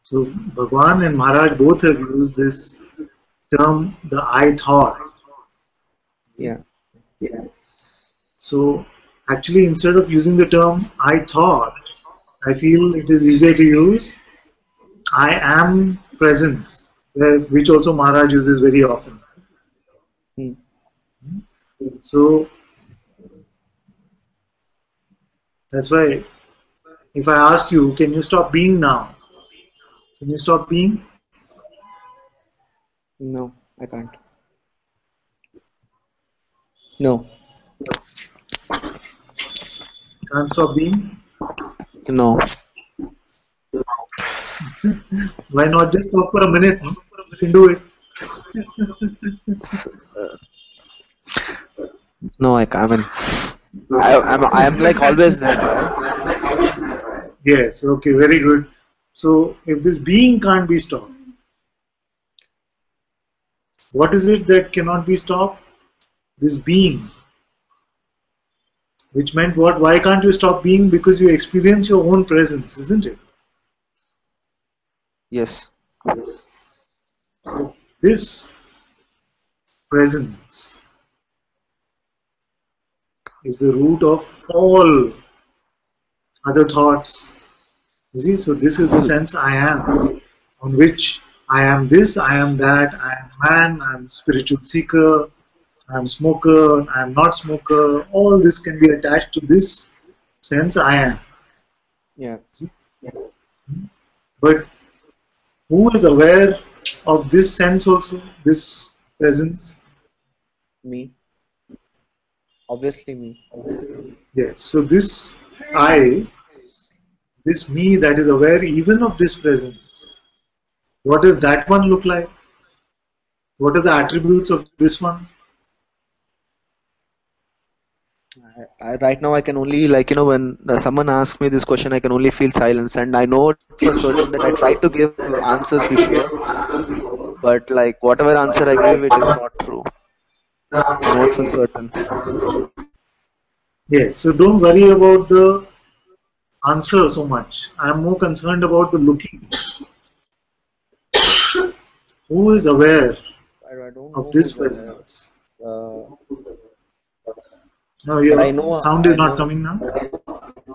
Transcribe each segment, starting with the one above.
So Bhagwan and Maharaj both have used this term, the I thought. Yeah. So actually, instead of using the term I thought, I feel it is easier to use I am presence, which also Maharaj uses very often. Hmm. So that's why if I ask you, can you stop being now? Can you stop being? No, I can't. No. Can't stop being? No. Why not just stop for a minute? No? You can do it. No, I mean, I'm like always there, right? Yes, okay, very good. So if this being can't be stopped, what is it that cannot be stopped? This being. Which meant what? Why can't you stop being? Because you experience your own presence, isn't it? Yes. So this presence is the root of all other thoughts. You see, so this is the sense I am, on which I am this, I am that, I am man, I am spiritual seeker, I am smoker, I am not smoker. All this can be attached to this sense I am. Yeah. See? But who is aware of this sense also, this presence? Me. Obviously me. Yes. So this I, this me that is aware even of this presence, what does that one look like? What are the attributes of this one? Right now I can only like when someone asks me this question, I can only feel silence, and I know for certain that I tried to give answers before, but like whatever answer I give, it is not true. I know it for certain. Yes. So don't worry about the answer so much. I'm more concerned about the looking. Who is aware I don't of know this who's aware, presence? uh, No, but I your know sound is I not know. coming now.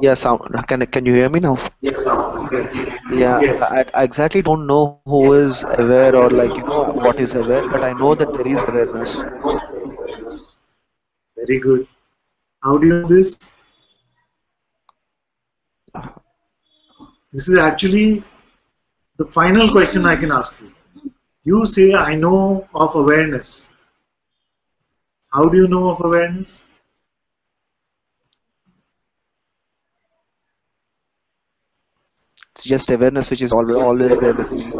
Yeah, sound. Can you hear me now? Yeah, Yes. I exactly don't know who is aware or like what is aware, but I know that there is awareness. Very good. How do you know this? This is actually the final question I can ask you. You say, I know of awareness. How do you know of awareness? It's just awareness which is always there with me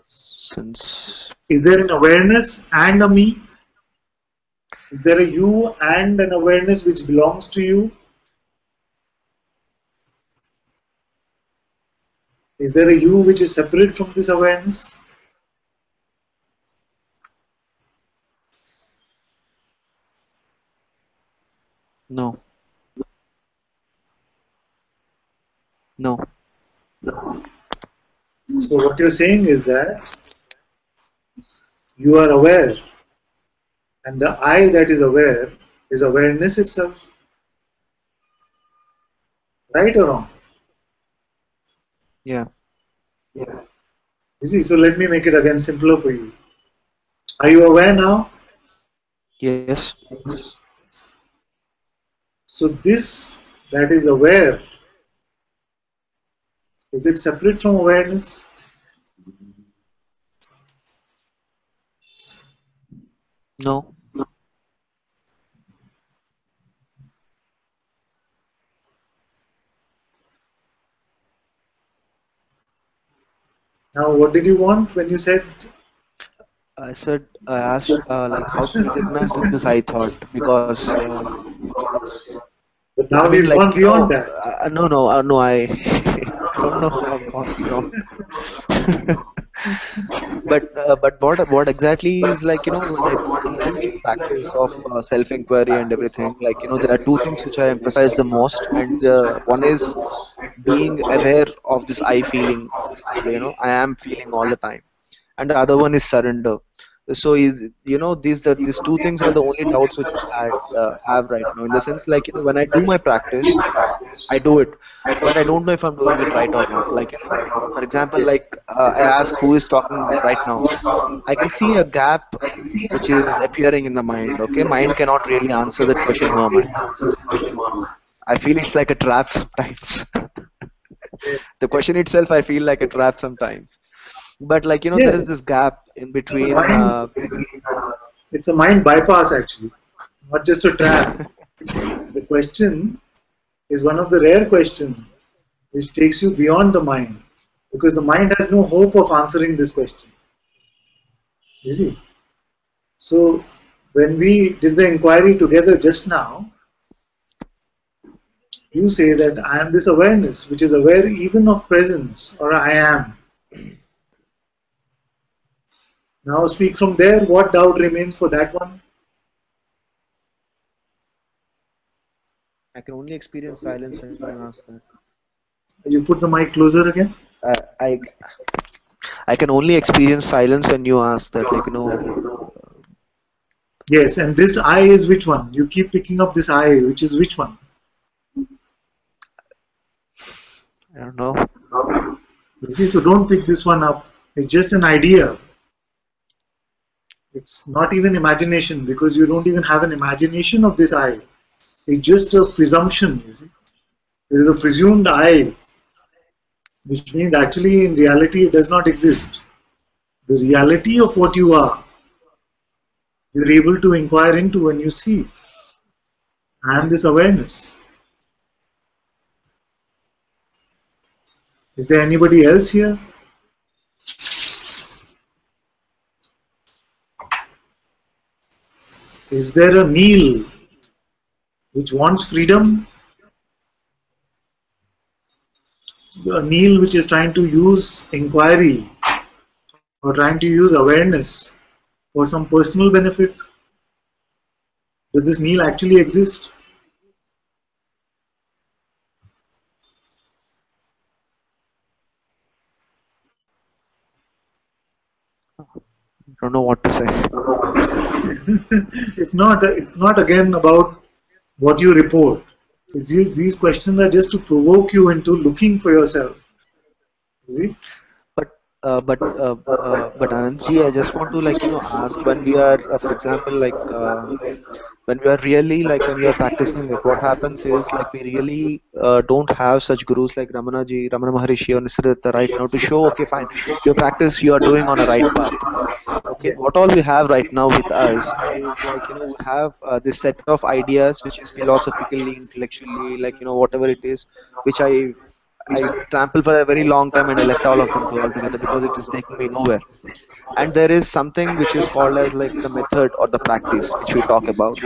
since. Is there an awareness and a me? Is there a you and an awareness which belongs to you? Is there a you which is separate from this awareness? No, no, So, what you're saying is that you are aware, and the I that is aware is awareness itself. Right or wrong? yeah, You see, so let me make it again simpler for you. Are you aware now? yes, So, this that is aware, is it separate from awareness? no. Now, what did you want when you said? I asked like how to recognize this I thought because But I now mean we've like gone beyond that. no I I don't know how I've gone beyond. But what exactly is like when I the practice of self-inquiry and everything, like there are two things which I emphasize the most, and one is being aware of this I feeling, I am feeling all the time, and the other one is surrender. So is these two things are the only doubts which I have right now, in the sense, like when I do my practice, I do it, but I don't know if I'm doing it right or not. Like for example, Yes. like I ask who is talking right now. I can see a gap which is appearing in the mind. Okay, mind cannot really answer that question. Who am I? I feel it's like a trap sometimes. The question itself, I feel like a trap sometimes. But like there is this Yes. gap in between. Mind, it's a mind bypass actually, not just a trap. The question is one of the rare questions which takes you beyond the mind because the mind has no hope of answering this question. You see? So when we did the inquiry together just now, you say that I am this awareness which is aware even of presence, or I am. Now speak from there. What doubt remains for that one? I can only experience silence when you ask that. You put the mic closer again. I I can only experience silence when you ask that. Like Yes, and this I is which one? You keep picking up this I, which is which one? I don't know. You see, so don't pick this one up. It's just an idea. It's not even imagination because you don't even have an imagination of this I. It's just a presumption, you see. There is a presumed I, which means actually in reality it does not exist. The reality of what you are, you're able to inquire into when you see. I am this awareness. Is there anybody else here? Is there a Neil which wants freedom? A Neil which is trying to use inquiry or trying to use awareness for some personal benefit? Does this Neil actually exist? I don't know what to say. It's not again about what you report. These questions are just to provoke you into looking for yourself. You see? But but Anandji, I just want to ask, when we are, for example, when we are really, like when we are practicing, like what happens is, like we really don't have such gurus like Ramana Maharishi or Nisargadatta right now to show, okay, fine, your practice you are doing on a right path. Okay, Yeah. what all we have right now with us is, like we have this set of ideas which is philosophically, intellectually, like whatever it is, which I trampled for a very long time, and I left all of them go altogether because it is taking me nowhere. And there is something which is called as like the method or the practice which we talk about.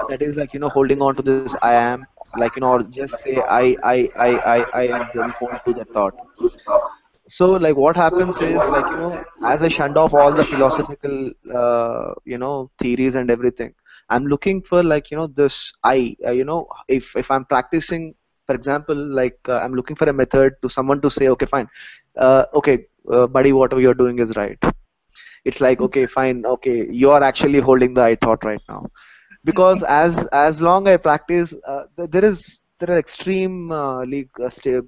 That is like holding on to this I am, like or just say I, and then hold to that thought. So like what happens is, like as I shunned off all the philosophical theories and everything, I'm looking for, like this I, if I'm practicing, for example, like I'm looking for a method to someone to say, okay, fine, okay, buddy, whatever you're doing is right. It's like, okay, fine, okay, you're actually holding the I thought right now. Because as long I practice, there are extreme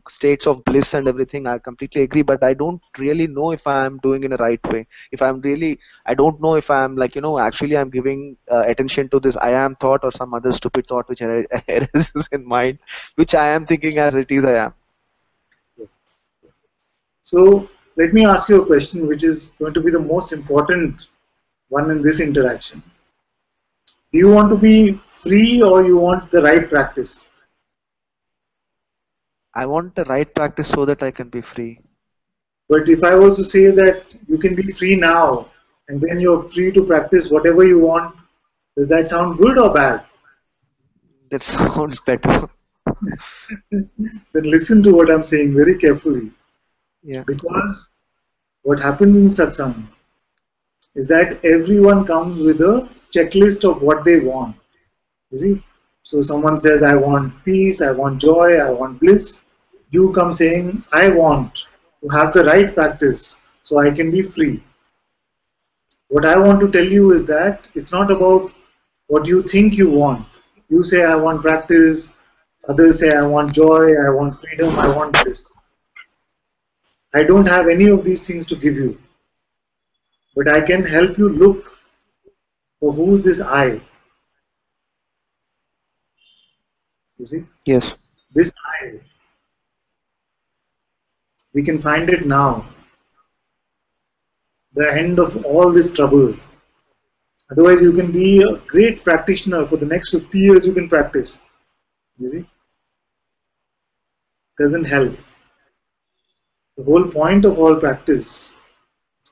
states of bliss and everything. I completely agree, but I don't really know if I am doing in a right way. If I'm really, I don't know if I'm, like actually I'm giving attention to this I am thought or some other stupid thought which arises in mind, which I am thinking as it is I am. So let me ask you a question which is going to be the most important one in this interaction. Do you want to be free or you want the right practice? I want the right practice so that I can be free. But if I was to say that you can be free now and then you're free to practice whatever you want, does that sound good or bad? That sounds better. Then listen to what I'm saying very carefully. Yeah. Because what happens in satsang is that everyone comes with a checklist of what they want. You see? So someone says, I want peace, I want joy, I want bliss. You come saying, I want to have the right practice so I can be free. What I want to tell you is that it's not about what you think you want. You say, I want practice. Others say, I want joy, I want freedom, I want bliss. I don't have any of these things to give you, but I can help you look for who's this I. You see? Yes. This I, we can find it now, the end of all this trouble. Otherwise, you can be a great practitioner for the next 50 years. You can practice. You see, doesn't help. The whole point of all practice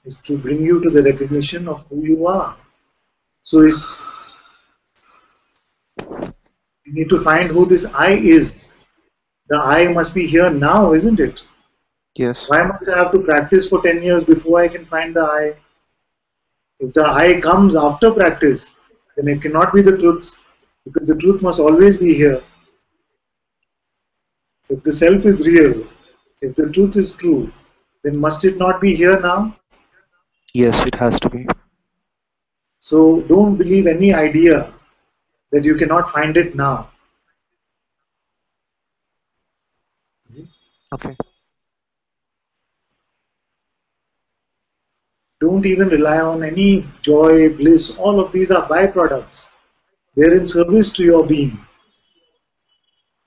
is to bring you to the recognition of who you are. So, if you need to find who this I is, the I must be here now, isn't it? Yes. Why must I have to practice for 10 years before I can find the I? If the I comes after practice, then it cannot be the truth, because the truth must always be here. If the self is real, if the truth is true, then must it not be here now? Yes, it has to be. So don't believe any idea that you cannot find it now. Okay. Don't even rely on any joy, bliss. All of these are byproducts. They're in service to your being.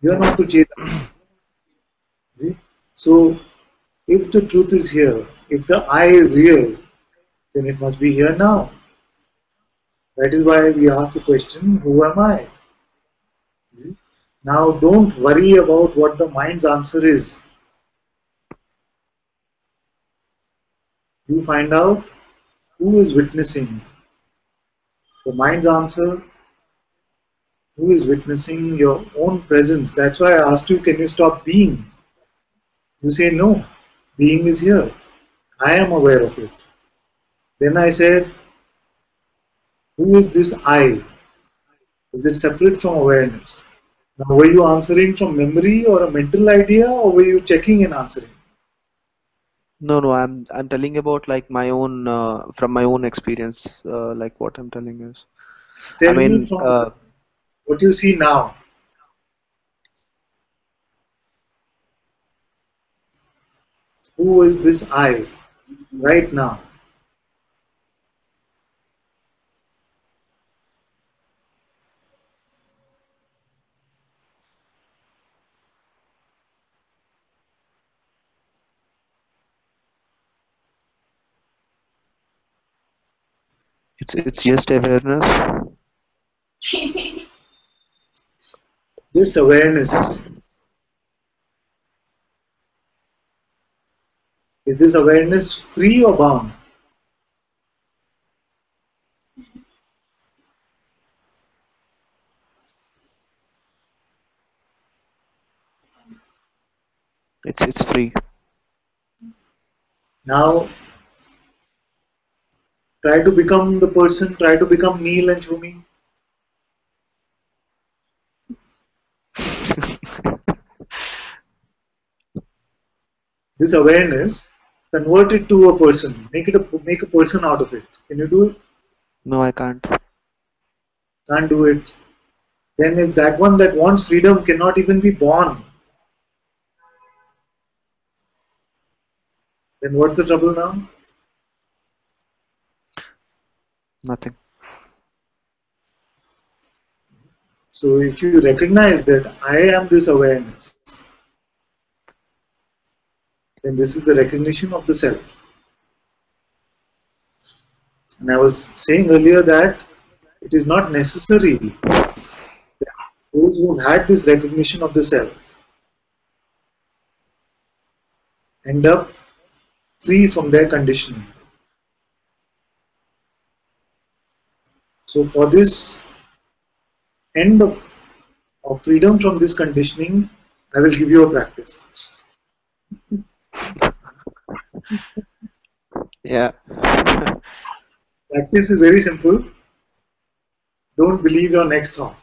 You are Yes. not to chase them. See? So if the truth is here, if the I is real, then it must be here now. That is why we ask the question, who am I? See? Now don't worry about what the mind's answer is. You find out who is witnessing the mind's answer, who is witnessing your own presence. That's why I asked you, can you stop being? You say no, being is here. I am aware of it. Then I said, who is this I? Is it separate from awareness? Now, were you answering from memory or a mental idea, or were you checking and answering? No, no, I'm telling about like my own from my own experience, like what I'm telling is. I Tell me mean, from what you see now. Who is this I right now? it's just awareness. Just awareness. Is this awareness free or bound? It's free. Now, try to become the person, try to become Neil and Shumi. This awareness, convert it to a person, make a person out of it. Can you do it? No, I can't. Can't do it. Then if that one that wants freedom cannot even be born, then what's the trouble now? Nothing. So if you recognize that I am this awareness, then this is the recognition of the self. And I was saying earlier that it is not necessary that those who have had this recognition of the self end up free from their conditioning. So for this end of freedom from this conditioning, I will give you a practice. Yeah. Practice is very simple. Don't believe your next thought.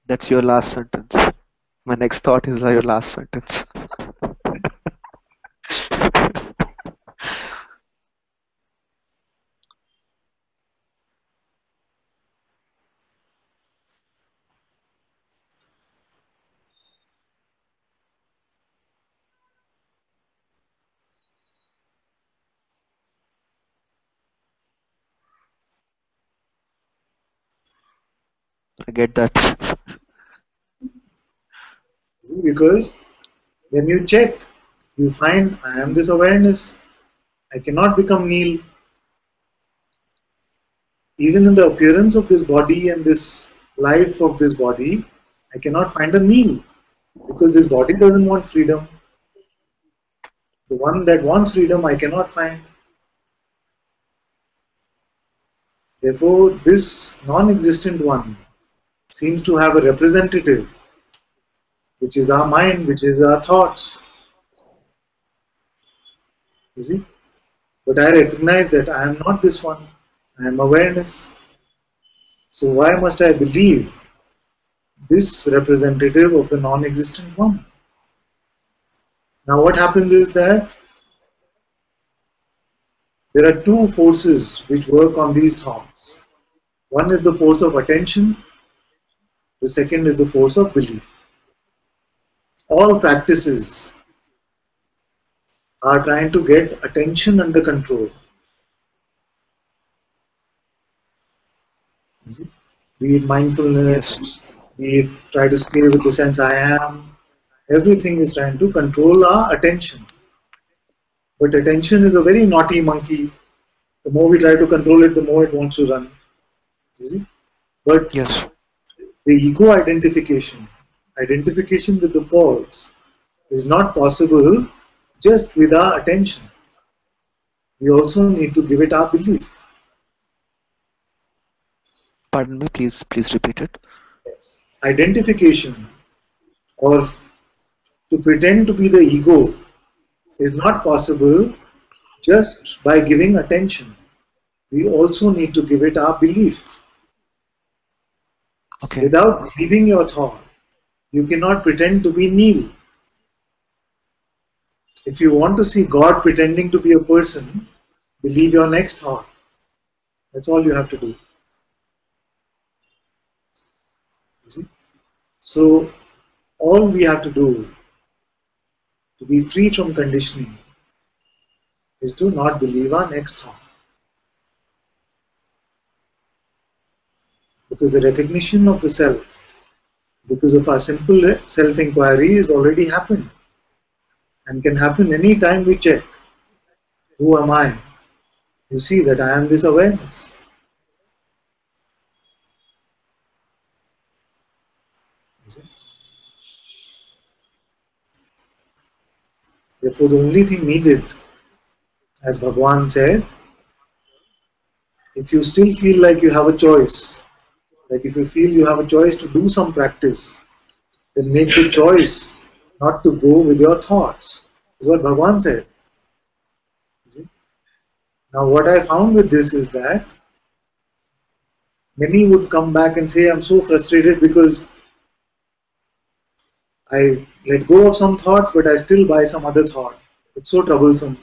That's your last sentence. My next thought is your last sentence. I get that. Because when you check, you find I am this awareness. I cannot become Neil. Even in the appearance of this body and this life of this body, I cannot find a Neil because this body doesn't want freedom. The one that wants freedom, I cannot find. Therefore, this non existent one seems to have a representative, which is our mind, which is our thoughts. You see? But I recognize that I am not this one. I am awareness. So why must I believe this representative of the non existent one? Now, what happens is that there are two forces which work on these thoughts. One is the force of attention, the second is the force of belief. All practices are trying to get attention under control. Be it Yes. mindfulness, be it try to stay with the sense I am, everything is trying to control our attention. But attention is a very naughty monkey. The more we try to control it, the more it wants to run. You see? But Yes. the ego identification, identification with the false, is not possible just with our attention. We also need to give it our belief. Pardon me, please repeat it. Yes. Identification or to pretend to be the ego is not possible just by giving attention. We also need to give it our belief. Okay. Without believing your thought, you cannot pretend to be Neil. If you want to see God pretending to be a person, believe your next thought. That's all you have to do. You see? So, all we have to do to be free from conditioning is to not believe our next thought. Because the recognition of the self, because of our simple self inquiry, is already happened and can happen any time we check. Who am I? You see that I am this awareness. You see? Therefore, the only thing needed, as Bhagwan said, if you still feel like you have a choice, like if you feel you have a choice to do some practice, then make the choice not to go with your thoughts. Is what Bhagwan said. You see? Now, what I found with this is that many would come back and say, I'm so frustrated because I let go of some thoughts, but I still buy some other thought. It's so troublesome.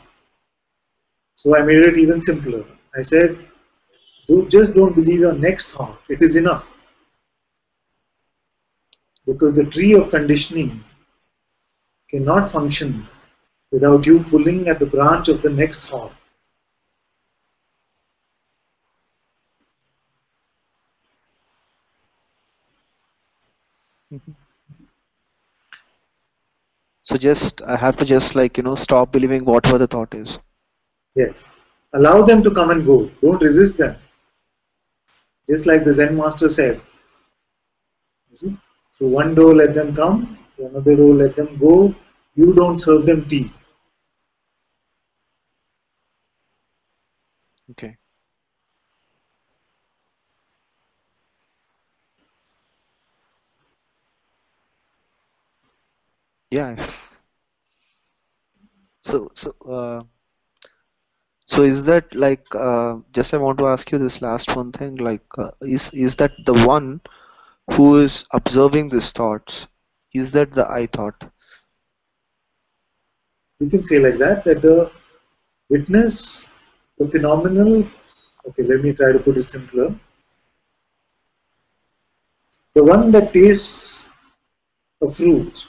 So I made it even simpler. I said, just don't believe your next thought. It is enough. Because the tree of conditioning cannot function without you pulling at the branch of the next thought. Mhm. So just I have to just stop believing whatever the thought is. Yes. Allow them to come and go. Don't resist them. Just like the Zen master said. You see? Through one door let them come, through another door let them go. You don't serve them tea. Okay. Yeah. So So is that like just I want to ask you this last one thing, like is that the one who is observing these thoughts, is that the I thought? You can say like that, that the witness, the phenomenal, okay, let me try to put it simpler. The one that tastes a fruit,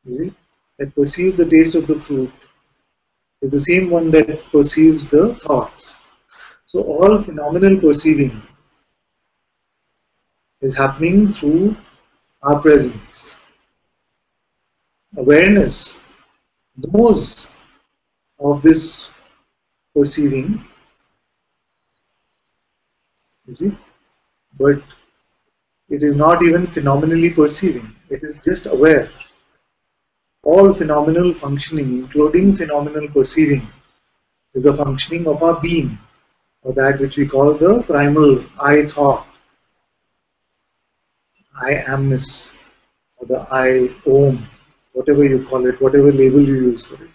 you see, that perceives the taste of the fruit is the same one that perceives the thoughts. So all phenomenal perceiving is happening through our presence. Awareness knows of this perceiving, you see, but it is not even phenomenally perceiving. It is just aware. All phenomenal functioning, including phenomenal perceiving, is a functioning of our being, or that which we call the primal I thought, I amness, or the I om, whatever you call it, whatever label you use for it.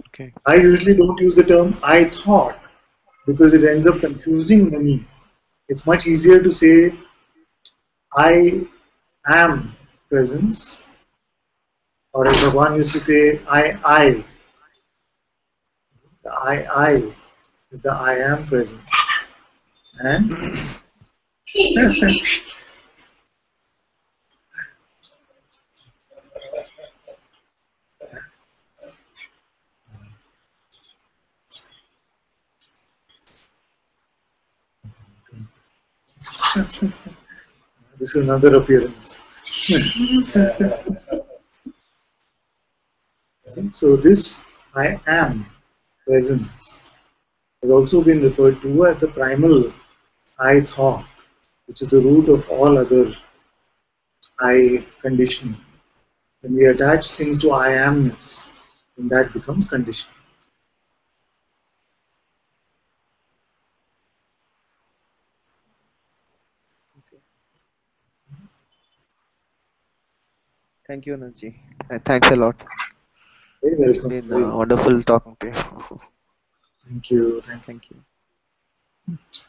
Okay. I usually don't use the term I thought because it ends up confusing many. It's much easier to say I am presence, or as Bhagwan used to say, I. The I is the I am presence. And this is another appearance. So this I am presence has also been referred to as the primal I thought, which is the root of all other I conditioning. When we attach things to I amness, then that becomes conditioning. Okay. Thank you, Anandji. Thanks a lot. Very It's welcome. been Very welcome. wonderful talking to you. Thank you. Thank you. Thank you.